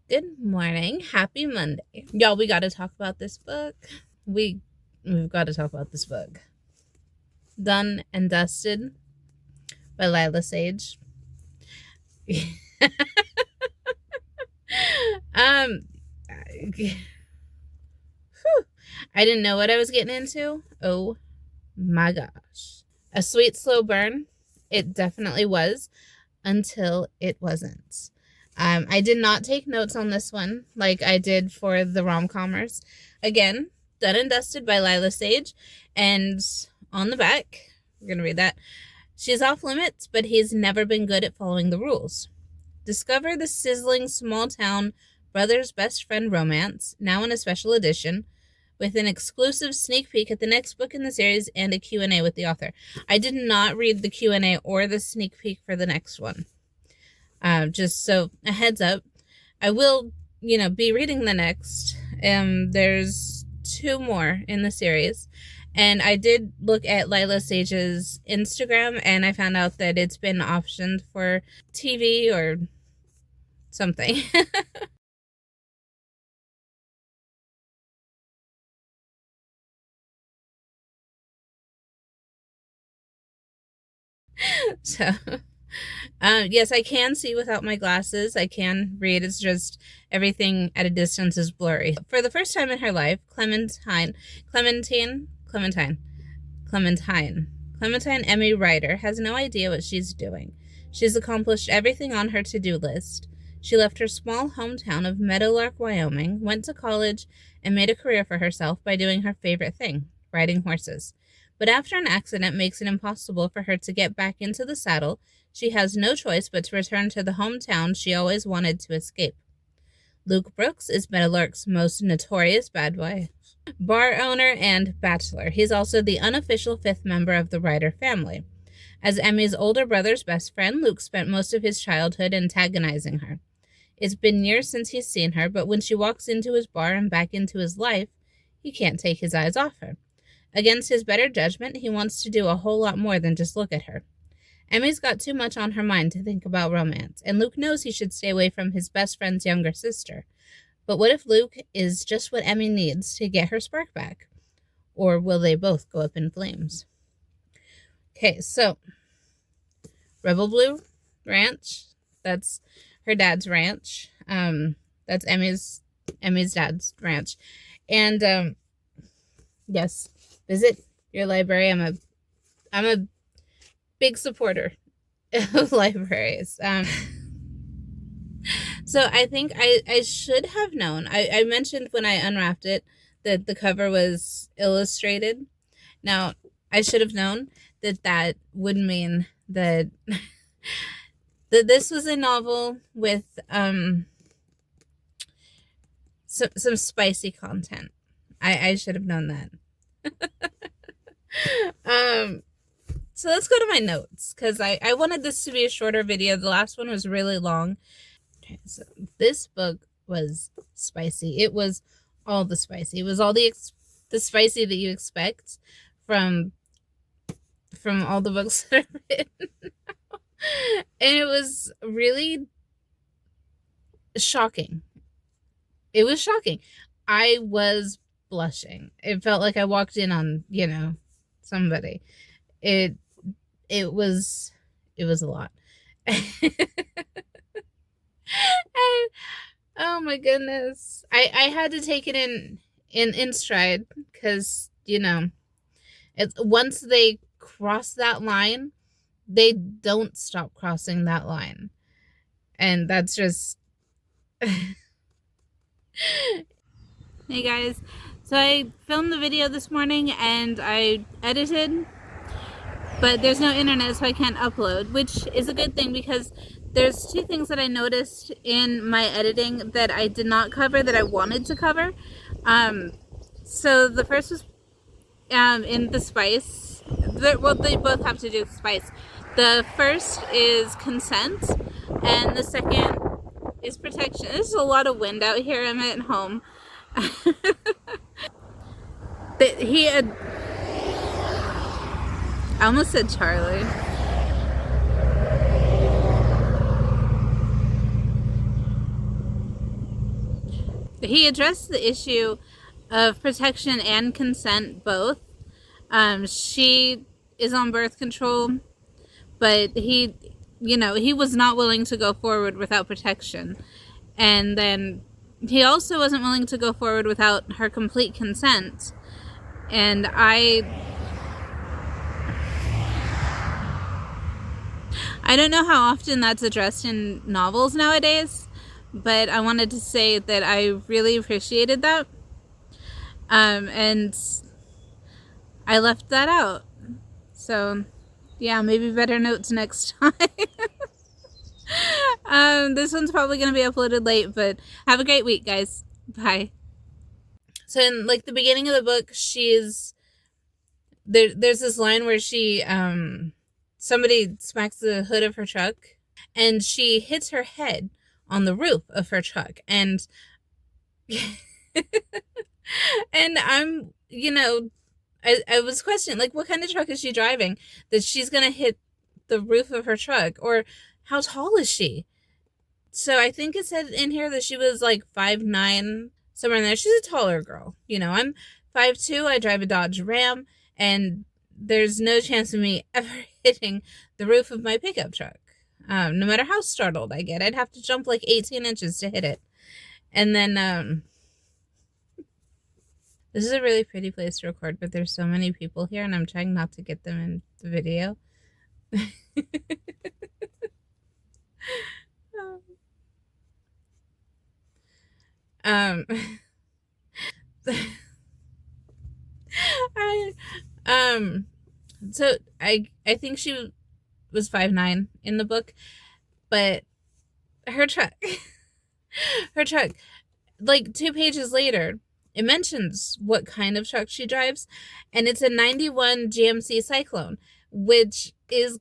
Good morning. Happy Monday. Y'all, we got to talk about this book. We've got to talk about this book. Done and Dusted by Lyla Sage. um I didn't know what I was getting into. Oh my gosh. A sweet slow burn. It definitely was until it wasn't. I did not take notes on this one like I did for the rom-commers. Again, Done and Dusted by Lyla Sage. And on the back, we're going to read that. She's off limits, but he's never been good at following the rules. Discover the sizzling small-town brother's best friend romance, now in a special edition, with an exclusive sneak peek at the next book in the series and a Q&A with the author. I did not read the Q&A or the sneak peek for the next one. Just so a heads up, I will, be reading the next. There's 2 more in the series. And I did look at Lyla Sage's Instagram, and I found out that it's been optioned for TV or something. So, yes, I can see without my glasses. I can read. It's just everything at a distance is blurry. For the first time in her life, Clementine Emmy Ryder has no idea what she's doing. She's accomplished everything on her to-do list. She left her small hometown of Meadowlark, Wyoming, went to college, and made a career for herself by doing her favorite thing, riding horses. But after an accident makes it impossible for her to get back into the saddle, she has no choice but to return to the hometown she always wanted to escape. Luke Brooks is Meadowlark's most notorious bad boy, bar owner, and bachelor. He's also the unofficial 5th member of the Ryder family. As Emmy's older brother's best friend, Luke spent most of his childhood antagonizing her. It's been years since he's seen her, but when she walks into his bar and back into his life, he can't take his eyes off her. Against his better judgment, he wants to do a whole lot more than just look at her. Emmy's got too much on her mind to think about romance, and Luke knows he should stay away from his best friend's younger sister. But what if Luke is just what Emmy needs to get her spark back? Or will they both go up in flames? Okay, so Rebel Blue Ranch, that's her dad's ranch. That's Emmy's dad's ranch. And yes, visit your library. I'm a big supporter of libraries. So I think I should have known. I mentioned when I unwrapped it that the cover was illustrated. Now, I should have known that would mean that that this was a novel with some spicy content. I should have known that. So let's go to my notes, because I wanted this to be a shorter video. The last one was really long. Okay, so this book was spicy. It was all the spicy. It was all the spicy that you expect from all the books that I've written. And it was really shocking. It was shocking. I was blushing. It felt like I walked in on, somebody. It was a lot. And, oh my goodness. I had to take it in stride, because, once they cross that line, they don't stop crossing that line. And that's just Hey guys, so I filmed the video this morning and I edited, but there's no internet, so I can't upload, which is a good thing, because there's 2 things that I noticed in my editing that I did not cover that I wanted to cover. So the first was in the spice. They both have to do with spice. The first is consent, and the second is protection. There's a lot of wind out here. I'm at home. I almost said Charlie. he addressed the issue of protection and consent both. She is on birth control, but he was not willing to go forward without protection. And then he also wasn't willing to go forward without her complete consent. And I don't know how often that's addressed in novels nowadays, but I wanted to say that I really appreciated that. And I left that out. So, yeah, maybe better notes next time. This one's probably going to be uploaded late, but have a great week, guys. Bye. So in like the beginning of the book, there's this line where somebody smacks the hood of her truck and she hits her head on the roof of her truck, and and I was questioning, like, what kind of truck is she driving that she's gonna hit the roof of her truck? Or how tall is she? So I think it said in here that she was like 5'9", somewhere in there. She's a taller girl. I'm 5'2". I drive a Dodge Ram, and there's no chance of me ever hitting the roof of my pickup truck. No matter how startled I get, I'd have to jump like 18 inches to hit it. And then this is a really pretty place to record, but there's so many people here, and I'm trying not to get them in the video. um, so I think she was 5'9" in the book, but her truck, like 2 pages later, it mentions what kind of truck she drives, and it's a 91 GMC Cyclone, which it's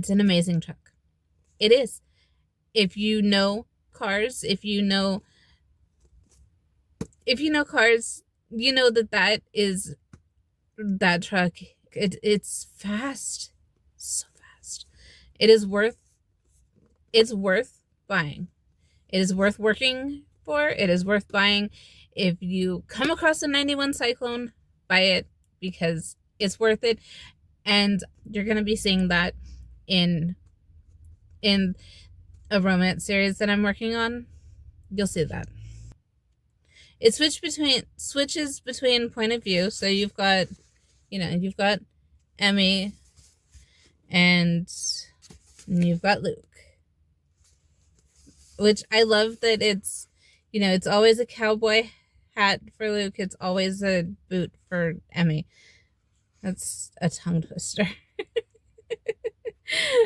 an amazing truck. It is. If you know cars, if you know cars, you know that truck. It's fast, so fast. It's worth buying. It is worth working for. It is worth buying. If you come across a 91 Cyclone, buy it, because it's worth it. And you're going to be seeing that in a romance series that I'm working on. You'll see that. It switches between point of view. So you've got Emmy, and you've got Luke, which I love that it's always a cowboy hat for Luke. It's always a boot for Emmy. That's a tongue twister.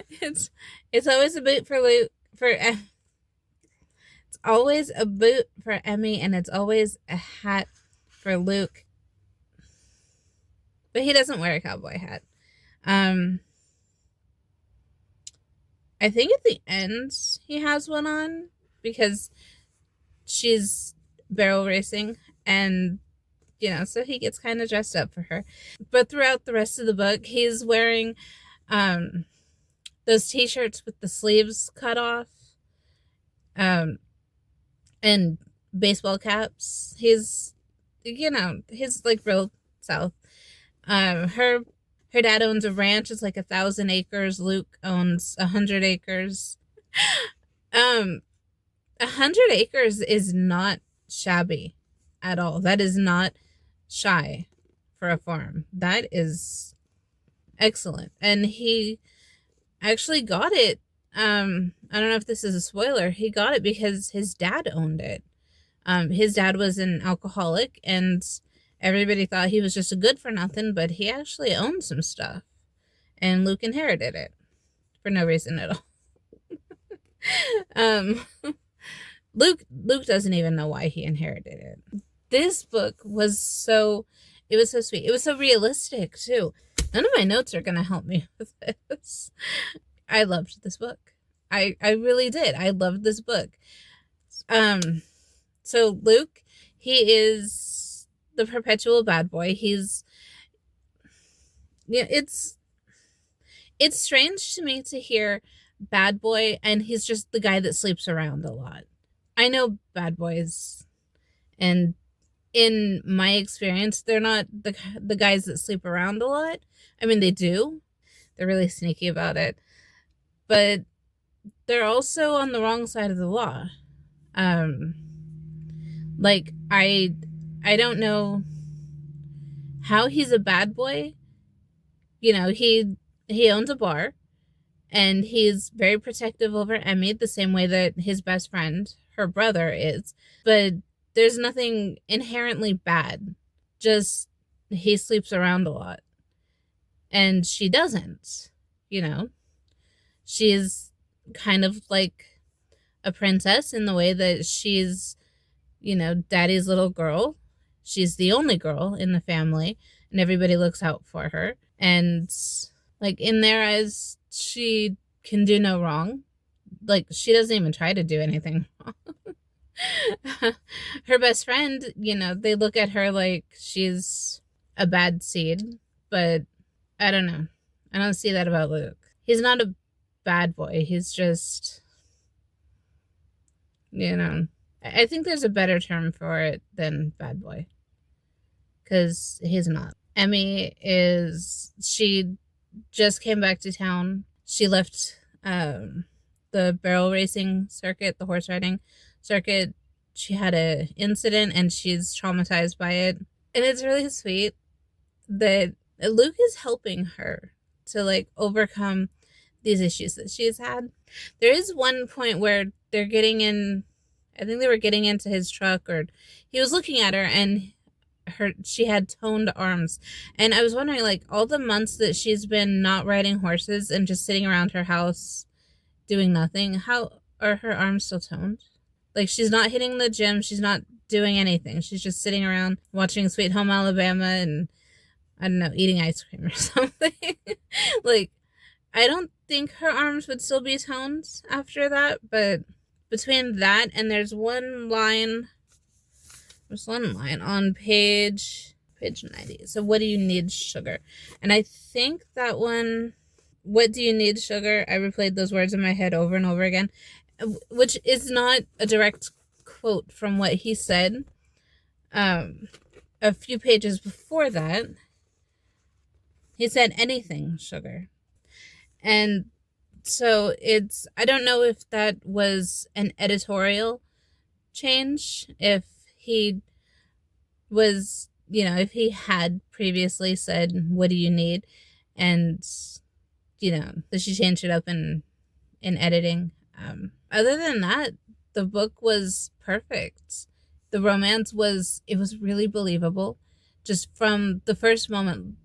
It's always a boot for Luke, it's always a boot for Emmy, and it's always a hat for Luke. But he doesn't wear a cowboy hat. I think at the end he has one on because she's barrel racing, and so he gets kind of dressed up for her. But throughout the rest of the book, he's wearing those t-shirts with the sleeves cut off, and baseball caps. He's like real South. Her dad owns a ranch. It's like 1,000 acres. Luke owns 100 acres. 100 acres is not shabby at all. That is not shy for a farm. That is excellent. And he actually got it. I don't know if this is a spoiler. He got it because his dad owned it. His dad was an alcoholic, and everybody thought he was just a good for nothing, but he actually owned some stuff, and Luke inherited it for no reason at all. Luke doesn't even know why he inherited it. This book was so sweet. It was so realistic too. None of my notes are gonna help me with this. I loved this book. I really did. I loved this book. So Luke, he is the perpetual bad boy. It's strange to me to hear bad boy, and he's just the guy that sleeps around a lot. I know bad boys, and in my experience, they're not the guys that sleep around a lot. I mean, they do. They're really sneaky about it, but they're also on the wrong side of the law. Um, like I don't know how he's a bad boy. You know, he owns a bar, and he's very protective over Emmy the same way that his best friend, her brother, is. But there's nothing inherently bad. Just he sleeps around a lot, and she doesn't. You know, she's kind of like a princess in the way that she's, you know, daddy's little girl. She's the only girl in the family, and everybody looks out for her. And like in their eyes, she can do no wrong. Like she doesn't even try to do anything wrong. Her best friend, you know, they look at her like she's a bad seed, but I don't know. I don't see that about Luke. He's not a bad boy. He's just, you know, I think there's a better term for it than bad boy, because he's not. Emmy is, she just came back to town. She left the barrel racing circuit, the horse riding circuit. She had an incident and she's traumatized by it. And it's really sweet that Luke is helping her to like overcome these issues that she's had. There is one point where they're getting in, I think they were getting into his truck, or he was looking at her, and she had toned arms. And I was wondering, like, all the months that she's been not riding horses and just sitting around her house doing nothing, how are her arms still toned? Like, she's not hitting the gym, she's not doing anything. She's just sitting around watching Sweet Home Alabama and, I don't know, eating ice cream or something. Like, I don't think her arms would still be toned after that, but between that and there's one line on page 90. So what do you need, sugar? And I think that one, what do you need, sugar? I replayed those words in my head over and over again, which is not a direct quote from what he said. A few pages before that, he said, anything, sugar. And so it's, I don't know if that was an editorial change, if he was, you know, if he had previously said, what do you need? And, you know, that she changed it up in editing. Other than that, the book was perfect. The romance was, it was really believable. Just from the first moment,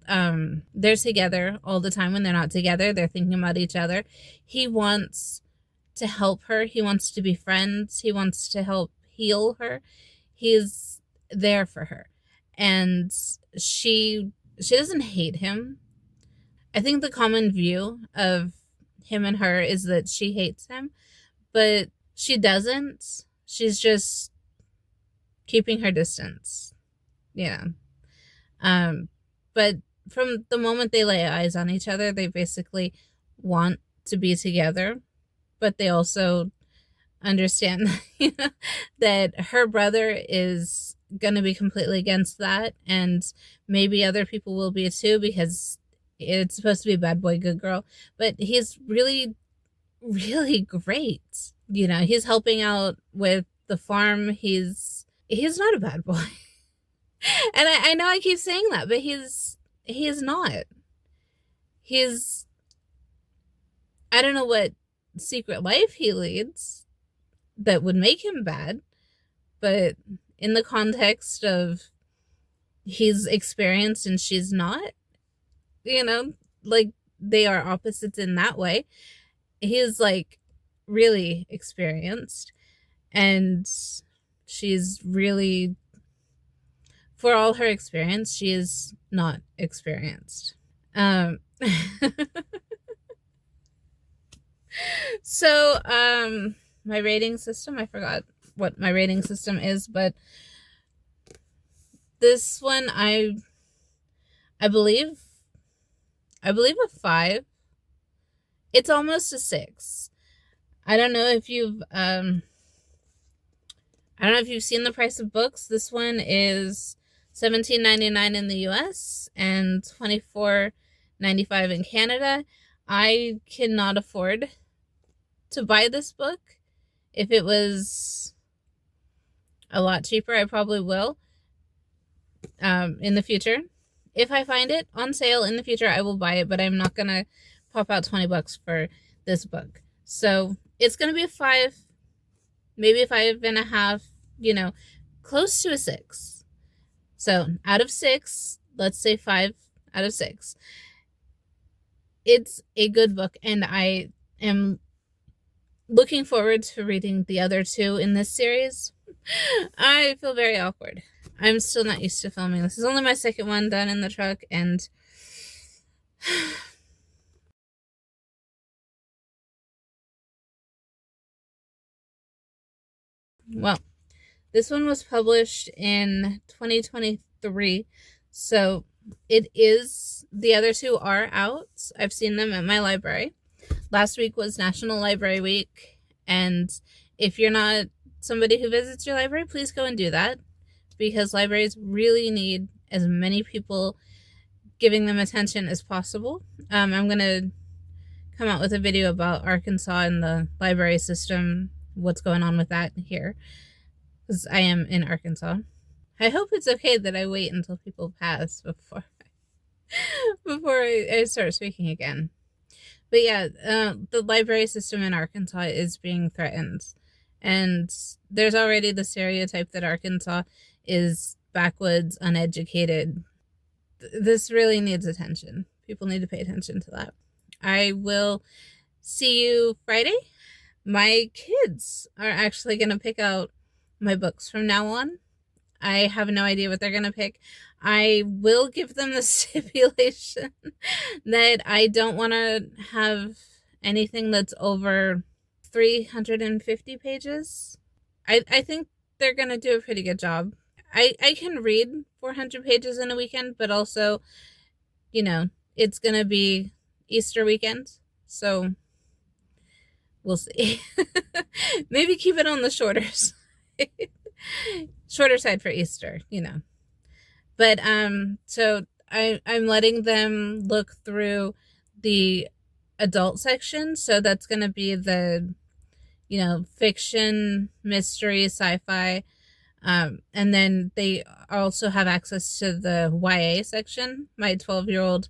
they're together all the time. When they're not together, they're thinking about each other. He wants to help her. He wants to be friends. He wants to help heal her. He's there for her. And she doesn't hate him. I think the common view of him and her is that she hates him, but she doesn't. She's just keeping her distance. Yeah. But from the moment they lay eyes on each other, they basically want to be together, but they also understand that her brother is going to be completely against that, and maybe other people will be too, because it's supposed to be bad boy, good girl, but he's really, really great. You know, he's helping out with the farm. He's not a bad boy. And I know I keep saying that, but he's not. He's, I don't know what secret life he leads that would make him bad, but in the context of he's experienced and she's not, you know, like they are opposites in that way. He's like really experienced, and she's really, for all her experience, she is not experienced. So my rating system, I forgot what my rating system is, but this one I believe a 5. It's almost a 6. I don't know if you've seen the price of books. This one is $17.99 in the US and $24.95 in Canada. I cannot afford to buy this book. If it was a lot cheaper, I probably will in the future. If I find it on sale in the future, I will buy it, but I'm not gonna pop out $20 for this book. So it's gonna be a 5, maybe 5.5, close to a 6. So out of 6, let's say 5 out of 6. It's a good book, and I am looking forward to reading the other 2 in this series. I feel very awkward. I'm still not used to filming. This is only my second one done in the truck, and well, this one was published in 2023, so the other 2 are out. I've seen them at my library. Last week was National Library Week, and if you're not somebody who visits your library, please go and do that, because libraries really need as many people giving them attention as possible. I'm going to come out with a video about Arkansas and the library system, what's going on with that here, because I am in Arkansas. I hope it's okay that I wait until people pass before I start speaking again. But yeah, the library system in Arkansas is being threatened. And there's already the stereotype that Arkansas is backwoods, uneducated. This really needs attention. People need to pay attention to that. I will see you Friday. My kids are actually going to pick out my books from now on. I have no idea what they're going to pick. I will give them the stipulation that I don't want to have anything that's over 350 pages. I think they're going to do a pretty good job. I can read 400 pages in a weekend, but also, it's going to be Easter weekend. So we'll see. Maybe keep it on the shorter side. Shorter side for Easter, But so I'm letting them look through the adult section. So that's going to be the, fiction, mystery, sci-fi. And then they also have access to the YA section. My 12-year-old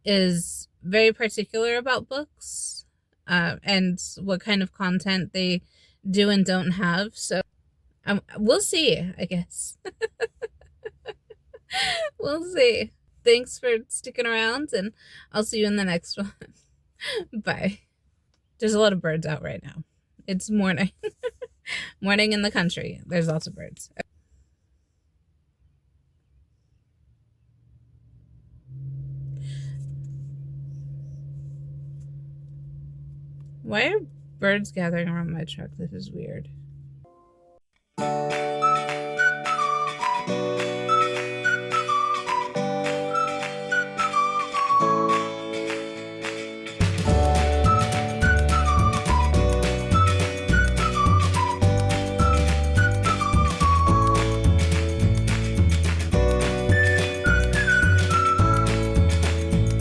is very particular about books and what kind of content they do and don't have. So we'll see, I guess. We'll see. Thanks for sticking around, and I'll see you in the next one. Bye. There's a lot of birds out right now. It's morning. Morning in the country. There's lots of birds. Why are birds gathering around my truck? This is weird.